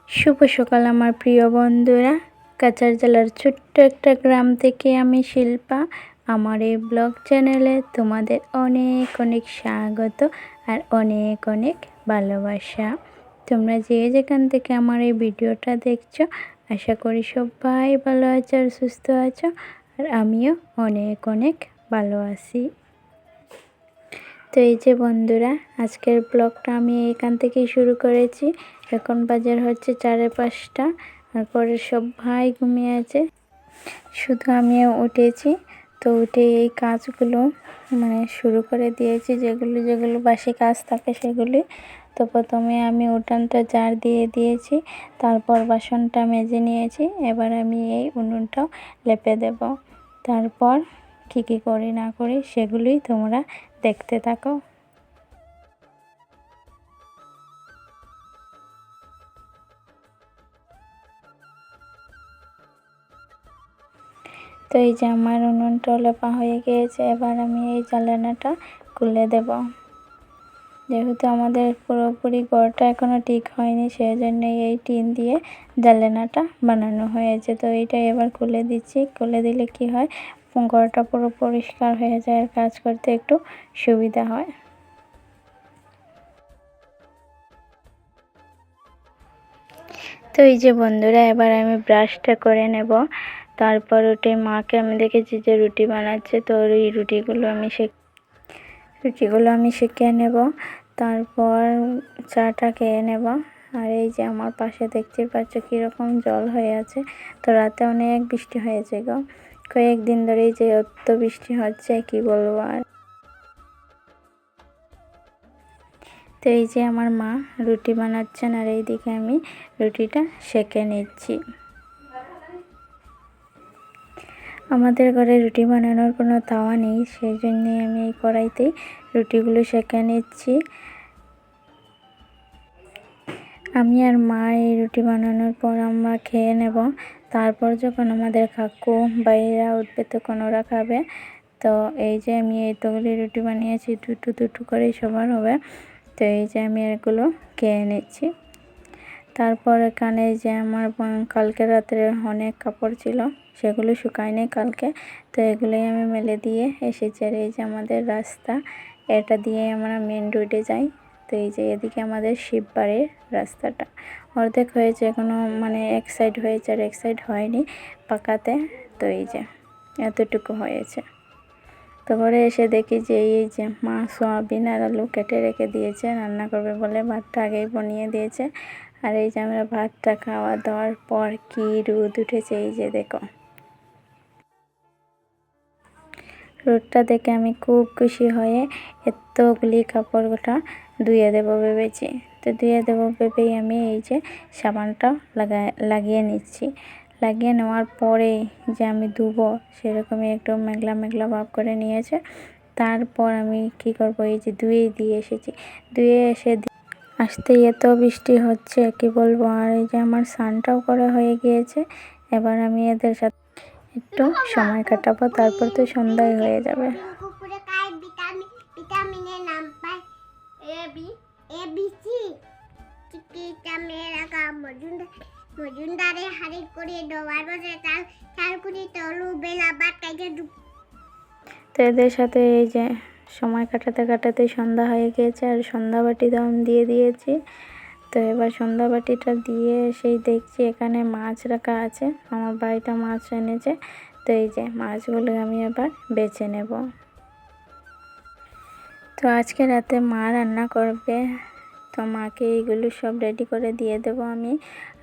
শুভ সকাল আমার প্রিয় বন্ধুরা। কাছাড় জেলার ছোট্ট একটা গ্রাম থেকে আমি শিল্পা। আমার এই ব্লগ চ্যানেলে তোমাদের অনেক অনেক স্বাগত আর অনেক অনেক ভালোবাসা। তোমরা যে যেখান থেকে আমার এই ভিডিওটা দেখছো, আশা করি সবাই ভালো আছো আর সুস্থ আছো, আর আমিও অনেক অনেক ভালো আছি। তো এই যে বন্ধুরা, আজকের ব্লগটা আমি এখান থেকেই শুরু করেছি। এখন বাজার হচ্ছে 4:05, আর পরে সবাই ঘুমিয়ে আছে, শুধু আমিও উঠেছি। তো উঠে এই কাজগুলো শুরু করে দিয়েছি, যেগুলো বাসি কাজ থাকে সেগুলি। তো প্রথমে আমি উঠানটা ঝাড় দিয়ে দিয়েছি, তারপর বাসনটা মেজে নিয়েছি। এবার আমি এই উনুনটাও লেপে দেব। তারপর কী করি না করি সেগুলোই তোমরা দেখতে থাকো। তো এই যে আমার উনুনটা লেপা হয়ে গিয়েছে। এবার আমি এই জ্বালানাটা খুলে দেব। যেহেতু আমাদের পুরোপুরি ঘরটা এখনও ঠিক হয়নি, সেই জন্য এই টিন দিয়ে জ্বালানাটা বানানো হয়েছে। তো এইটা এবার খুলে দিচ্ছি। খুলে দিলে কি হয়, ঘরটা পুরো পরিষ্কার হয়ে যায়, আর কাজ করতে একটু সুবিধা হয়। তো এই যে বন্ধুরা, এবার আমি ব্রাশটা করে নেব। তারপর উঠে মাকে আমি দেখেছি যে রুটি বানাচ্ছে, তো এই রুটিগুলো আমি সেঁকে নেব। তারপর চাটা খেয়ে নেব। আর এই যে আমার পাশে দেখতে পাচ্ছ কীরকম জল হয়ে আছে। তো রাতে অনেক বৃষ্টি হয়েছে গো, কয়েকদিন ধরেই যে অত বৃষ্টি হচ্ছে কি বলবো আর। তো এই যে আমার মা রুটি বানাচ্ছেন, আর এইদিকে আমি রুটিটা সেঁকে নিচ্ছি। আমাদের ঘরে রুটি বানানোর কোনো তাওয়া নেই, সেই জন্যে আমি এই কড়াইতেই রুটিগুলো সেঁকে নিচ্ছি। আমি আর মা এই রুটি বানানোর পর আমরা খেয়ে নেব। তারপর যখন আমাদের কাকু বাইরা উঠবে তখন ওরা খাবে। তো এই যে আমি এতগুলি রুটি বানিয়েছি, দুটো করেই সবার হবে। তো এই যে আমি এগুলো খেয়ে নিচ্ছি। তারপর এখানে যে আমার কালকে রাত্রে অনেক কাপড় ছিল, সেগুলো শুকায়নি কালকে। তো এগুলোই আমি মেলে দিয়ে এসেছি। আর এই যে আমাদের রাস্তা, এটা দিয়ে আমরা মেন রোডে যাই। তো এই যে এদিকে আমাদের শিববাড়ির রাস্তাটা অর্ধেক হয়েছে, এখনও এক সাইড হয়েছে আর এক সাইড হয়নি পাকাতে। তো এই যে এতটুকু হয়েছে। তো ঘরে এসে দেখি যে এই যে মা সোয়াবিন আর আলু কেটে রেখে দিয়েছে, রান্না করবে বলে ভাতটা আগেই বানিয়ে দিয়েছে। আর এই যে আমরা ভাতটা খাওয়া দাওয়ার পর কি রোদ উঠেছে, এই যে দেখো। রোদটা দেখে আমি খুব খুশি হয়ে এতগুলি কাপড়টা ধুয়ে দেবো ভেবেছি। তো ধুয়ে দেবো ভেবেই আমি এই যে সাবানটা লাগিয়ে নিচ্ছি। লাগিয়ে নেওয়ার পরে যে আমি ধুবো, সেরকমই একটু মেঘলা মেঘলা ভাব করে নিয়েছে। তারপর আমি কি করব, এই যে ধুয়ে দিয়ে এসেছি। ধুয়ে এসে আসতেই এত বৃষ্টি হচ্ছে কি বলবো। আর এই যে আমার স্নানটাও করা হয়ে গিয়েছে। এবার আমি এদের সাথে একটু সময় কাটাবো, তারপর তো সন্ধ্যায় হয়ে যাবে। তো এদের সাথে এই যে সময় কাটাতে কাটাতে সন্ধ্যা হয়ে গিয়েছে, আর সন্ধ্যা বাটি দাম দিয়ে দিয়েছি। তো এবার সন্ধ্যা বাটিটা দিয়ে সেই দেখছি এখানে মাছ রাখা আছে, আমার বাড়িটা মাছ এনেছে। তো এই যে মাছগুলো আমি এবার বেছে নেব। তো আজকে রাতে মা রান্না করবে, তো মাকে এইগুলো সব রেডি করে দিয়ে দেবো আমি।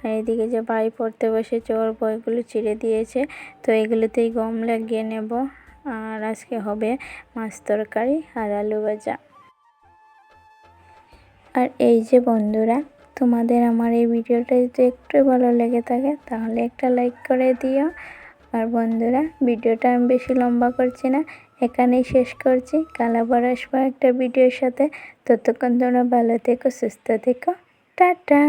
আর এদিকে যে ভাই পড়তে বসেছে, ওর বইগুলো ছিঁড়ে দিয়েছে, তো এগুলোতেই গম লাগিয়ে নেব। আর আজকে হবে মাছ তরকারি আর আলু ভাজা। আর এই যে বন্ধুরা, তোমাদের আমার এই ভিডিওটা যদি একটু ভালো লেগে থাকে তাহলে একটা লাইক করে দিও। আর বন্ধুরা, ভিডিওটা আমি বেশি লম্বা করছি না, এখানেই শেষ করছি। কাল আবার আসবো একটা ভিডিওর সাথে। ততক্ষণ তোমরা ভালো থেকো, সুস্থ থেকো, টাটা।